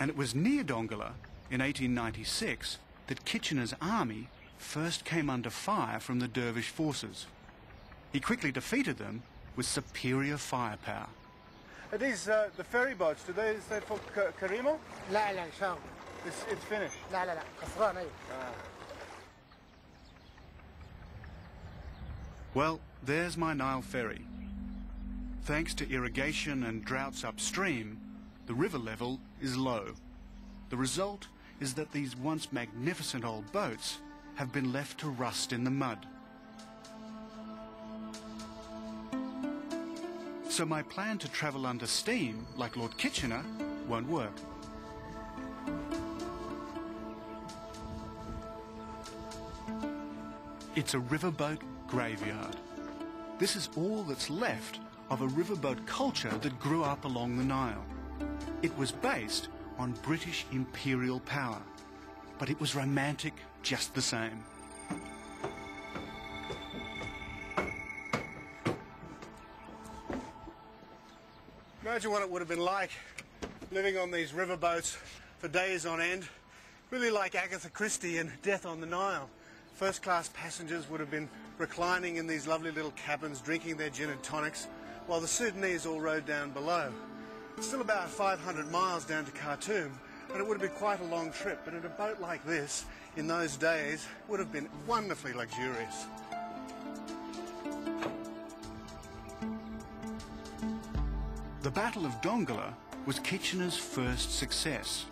And it was near Dongola in 1896 that Kitchener's army first came under fire from the Dervish forces. He quickly defeated them with superior firepower. Are these the ferry boats? Do they stay for Karima? لا لا شام. It's finished. لا لا لا اسرار أيوة. Well, there's my Nile ferry. Thanks to irrigation and droughts upstream, the river level is low. The result is that these once magnificent old boats have been left to rust in the mud. So my plan to travel under steam, like Lord Kitchener, won't work. It's a riverboat graveyard. This is all that's left of a riverboat culture that grew up along the Nile. It was based on British imperial power, but it was romantic just the same. Imagine what it would have been like living on these riverboats for days on end. Really like Agatha Christie in Death on the Nile. First-class passengers would have been reclining in these lovely little cabins, drinking their gin and tonics, while the Sudanese all rode down below. It's still about 500 miles down to Khartoum, and it would have been quite a long trip, but in a boat like this, in those days, would have been wonderfully luxurious. The Battle of Dongola was Kitchener's first success.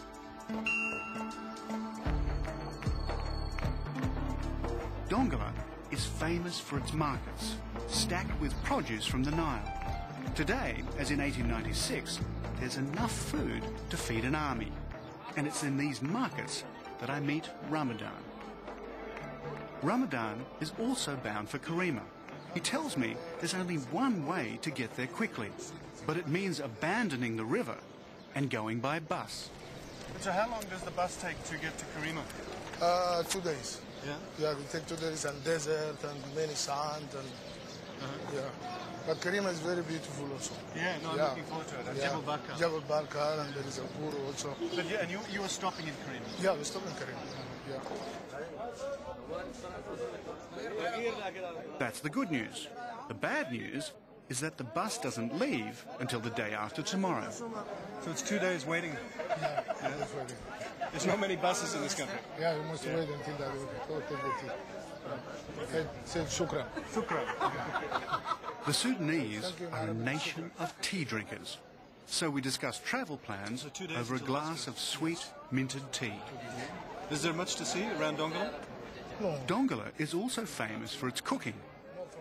Dongola is famous for its markets, stacked with produce from the Nile. Today, as in 1896, there's enough food to feed an army. And it's in these markets that I meet Ramadan. Ramadan is also bound for Karima. He tells me there's only one way to get there quickly, but it means abandoning the river and going by bus. So how long does the bus take to get to Karima? 2 days. Yeah? Yeah, we take 2 days and desert and many sand and yeah. But Karima is very beautiful also. Yeah, no, I'm looking forward to it. And Jebel Barkar. Jebel Barkar, and there is a pool also. But yeah, and you were stopping in Karima? Yeah, we stop in Karima. Yeah. That's the good news. The bad news is that the bus doesn't leave until the day after tomorrow. So it's 2 days waiting. Yeah, that's waiting. There's not many buses in this country. Yeah, you must wait until that. Go take the tea. Okay, say shukran. Shukran. The Sudanese are a nation of tea drinkers. So we discuss travel plans over a glass of sweet, minted tea. Is there much to see around Dongola? No. Dongola is also famous for its cooking.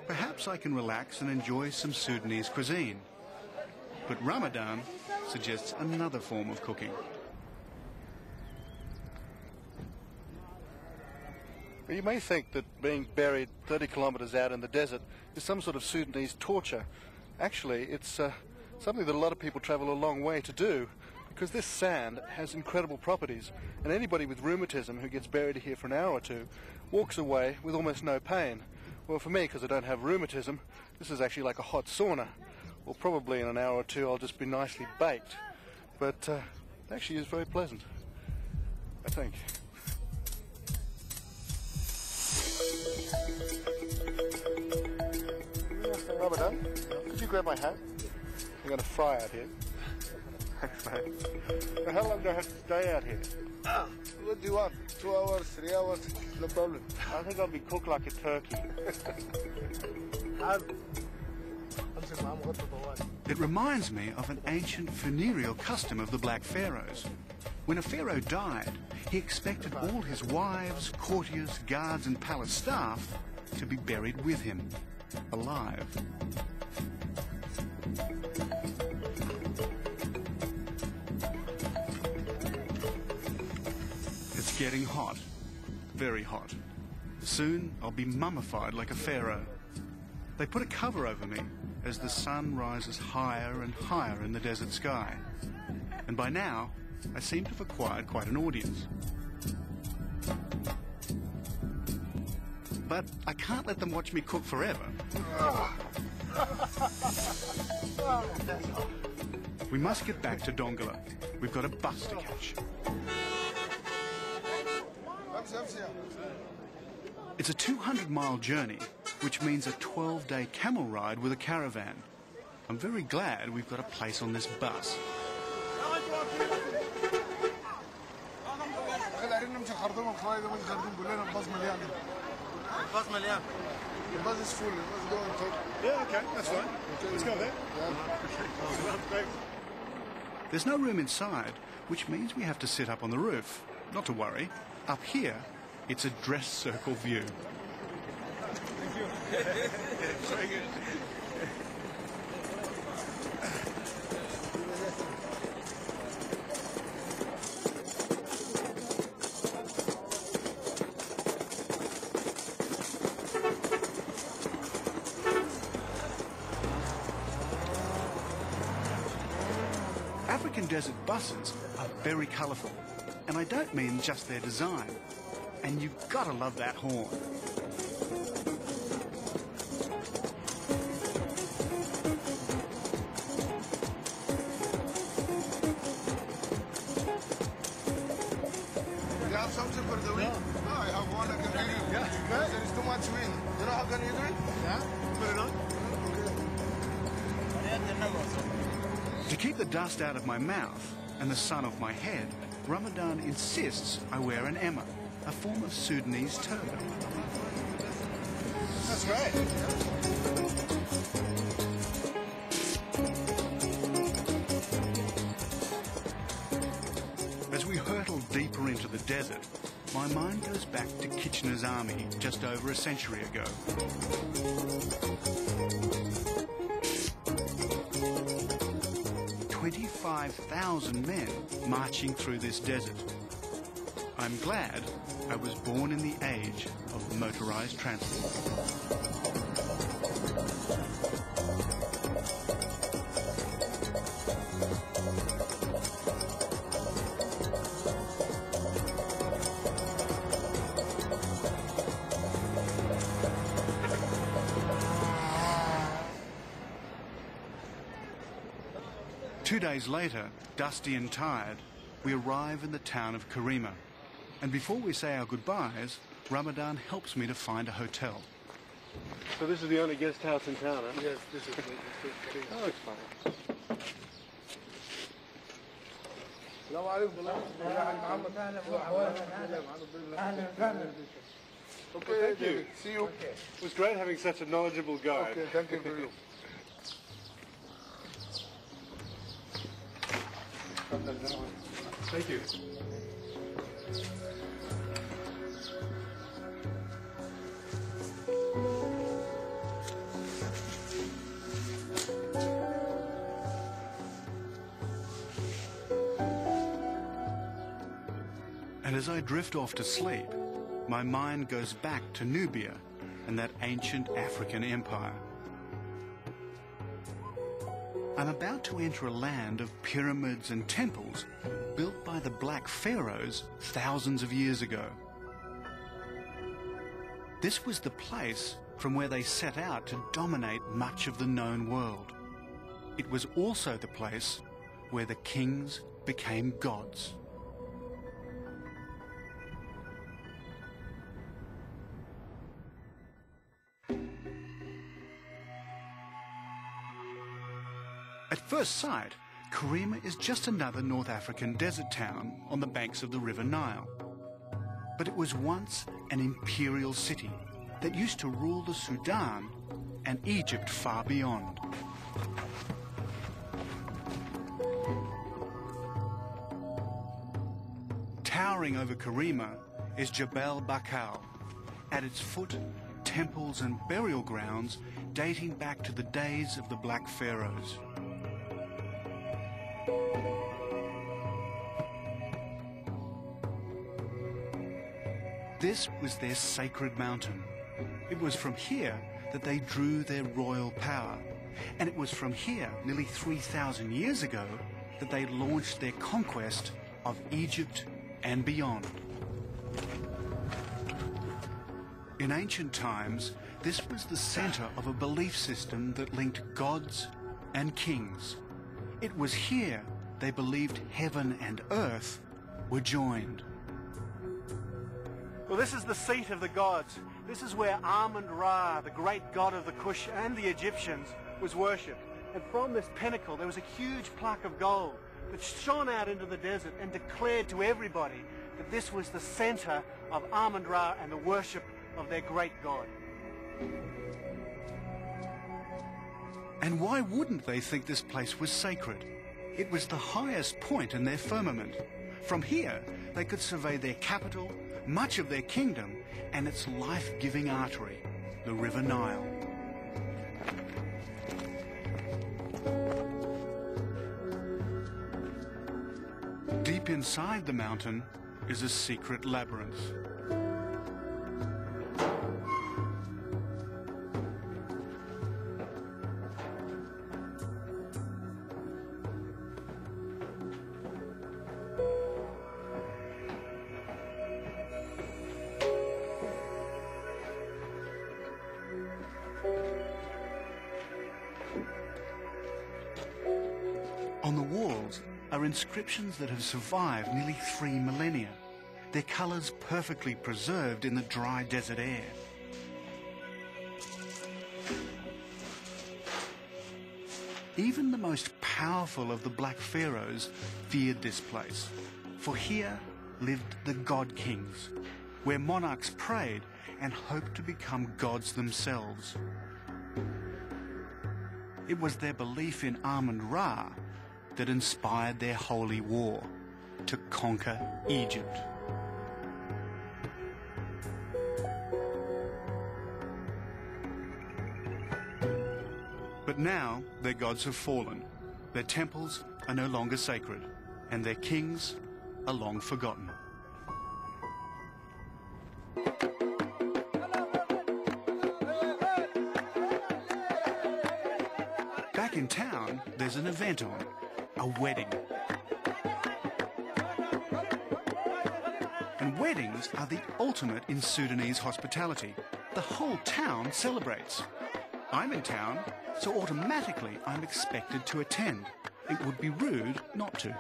Perhaps I can relax and enjoy some Sudanese cuisine. But Ramadan suggests another form of cooking. You may think that being buried 30 kilometres out in the desert is some sort of Sudanese torture. Actually, it's something that a lot of people travel a long way to do, because this sand has incredible properties, and anybody with rheumatism who gets buried here for an hour or two walks away with almost no pain. Well, for me, because I don't have rheumatism, this is actually like a hot sauna. Well, probably in an hour or two I'll just be nicely baked. But it actually is very pleasant, I think. Ramadan, could you grab my hat? I'm going to fry out here. Thanks, mate. So how long do I have to stay out here? What do you want? 2 hours, 3 hours? No problem. I think I'll be cooked like a turkey. It reminds me of an ancient funereal custom of the Black Pharaohs. When a pharaoh died, he expected all his wives, courtiers, guards and palace staff to be buried with him, alive. It's getting hot, very hot. Soon I'll be mummified like a pharaoh. They put a cover over me as the sun rises higher and higher in the desert sky. And by now, I seem to have acquired quite an audience. But I can't let them watch me cook forever. We must get back to Dongola. we've got a bus to catch. It's a 200-mile journey, which means a 12-day camel ride with a caravan. I'm very glad we've got a place on this bus. The bus is full. Let's go and talk. Yeah, okay, that's fine. Let's go there. There's no room inside, which means we have to sit up on the roof. Not to worry. Up here, it's a dress circle view. Thank you. Very good. African desert buses are very colourful, and I don't mean just their design. And you've got to love that horn. You have something for the wind? No, I have one I can give you. Yeah, Because there is too much wind. You know how can you do it? Yeah, put it on. To keep the dust out of my mouth and the sun off my head, Ramadan insists I wear an emma, a form of Sudanese turban. That's great. As we hurtle deeper into the desert, my mind goes back to Kitchener's army just over a century ago. 25,000 men marching through this desert. I'm glad I was born in the age of motorized transport. Two days later, dusty and tired, we arrive in the town of Karima. And before we say our goodbyes, Ramadan helps me to find a hotel. So this is the only guest house in town, huh? Yes, this is it. Oh, it's fine. السلام عليكم. Okay, Thank you. David. See you. It was great having such a knowledgeable guide. Okay, thank you for you. Thank you. And as I drift off to sleep, my mind goes back to Nubia and that ancient African empire. I'm about to enter a land of pyramids and temples built by the Black Pharaohs thousands of years ago. This was the place from where they set out to dominate much of the known world. It was also the place where the kings became gods. At first sight, Karima is just another North African desert town on the banks of the River Nile. But it was once an imperial city that used to rule the Sudan and Egypt far beyond. Towering over Karima is Jebel Bakal. At its foot, temples and burial grounds dating back to the days of the Black Pharaohs. This was their sacred mountain. It was from here that they drew their royal power. And it was from here, nearly 3,000 years ago, that they launched their conquest of Egypt and beyond. In ancient times, this was the center of a belief system that linked gods and kings. It was here they believed heaven and earth were joined. Well, this is the seat of the gods. This is where Amun-Ra, the great god of the Kush and the Egyptians, was worshipped. And from this pinnacle there was a huge plaque of gold that shone out into the desert and declared to everybody that this was the center of Amun-Ra and the worship of their great god. And why wouldn't they think this place was sacred? It was the highest point in their firmament. From here, they could survey their capital, much of their kingdom, and its life-giving artery, the River Nile. Deep inside the mountain is a secret labyrinth. On the walls are inscriptions that have survived nearly 3 millennia, their colours perfectly preserved in the dry desert air. Even the most powerful of the Black Pharaohs feared this place, for here lived the God Kings, where monarchs prayed and hoped to become gods themselves. It was their belief in Amun-Ra that inspired their holy war to conquer Egypt. But now their gods have fallen, their temples are no longer sacred, and their kings are long forgotten. Back in town, there's an event on, a wedding. And weddings are the ultimate in Sudanese hospitality. The whole town celebrates. I'm in town, so automatically I'm expected to attend. It would be rude not to.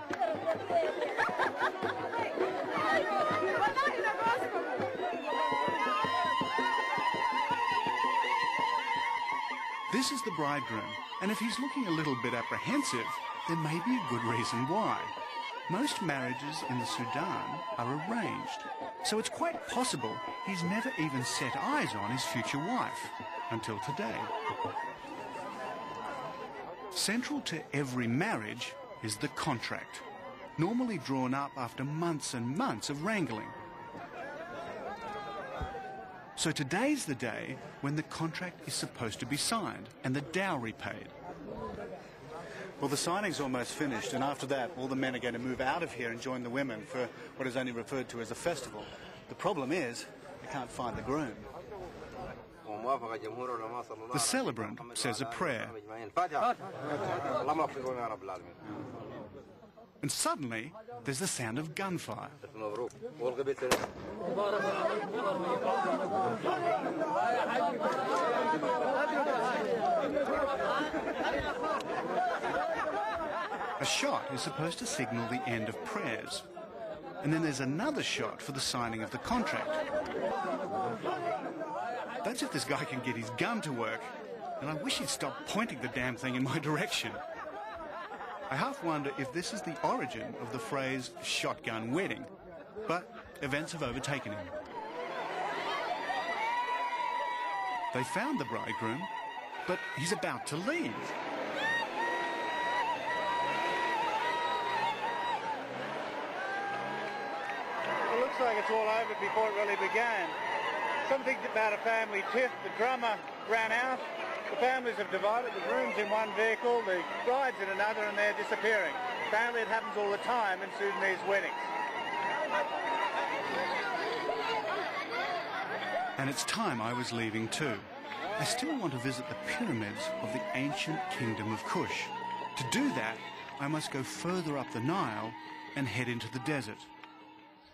This is the bridegroom, and if he's looking a little bit apprehensive, there may be a good reason why. Most marriages in the Sudan are arranged, so it's quite possible he's never even set eyes on his future wife until today. Central to every marriage is the contract, normally drawn up after months and months of wrangling. So today's the day when the contract is supposed to be signed and the dowry paid. Well, the signing's almost finished, and after that, all the men are going to move out of here and join the women for what is only referred to as a festival. The problem is, they can't find the groom. The celebrant says a prayer. And suddenly, there's the sound of gunfire. A shot is supposed to signal the end of prayers. And then there's another shot for the signing of the contract. That's if this guy can get his gun to work. And I wish he'd stop pointing the damn thing in my direction. I half wonder if this is the origin of the phrase shotgun wedding. But events have overtaken him. They found the bridegroom, but he's about to leave. It looks like it's all over before it really began. Something about a family tiff. The drummer ran out. The families have divided. The groom's in one vehicle, the bride's in another, and they're disappearing. Apparently it happens all the time in Sudanese weddings. And it's time I was leaving too. I still want to visit the pyramids of the ancient kingdom of Kush. To do that, I must go further up the Nile and head into the desert.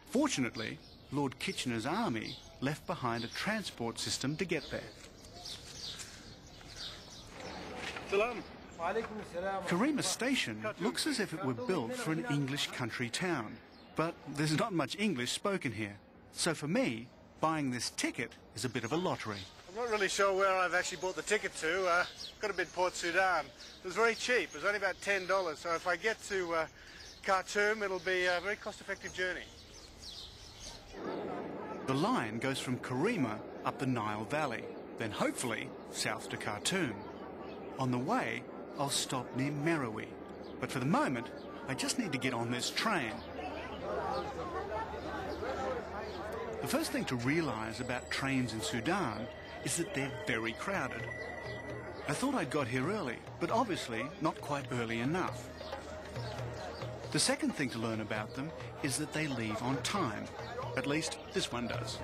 Fortunately, Lord Kitchener's army left behind a transport system to get there. Salam. Karima Station looks as if it were built for an English country town, but there's not much English spoken here. So for me, buying this ticket is a bit of a lottery. I'm not really sure where I've actually bought the ticket to. Got to bid Port Sudan. It was very cheap. It was only about $10. So if I get to Khartoum, it'll be a very cost-effective journey. The line goes from Karima up the Nile Valley, then hopefully south to Khartoum. On the way, I'll stop near Merowe. But for the moment, I just need to get on this train. The first thing to realise about trains in Sudan is that they're very crowded. I thought I'd got here early, but obviously not quite early enough. The second thing to learn about them is that they leave on time. At least this one does.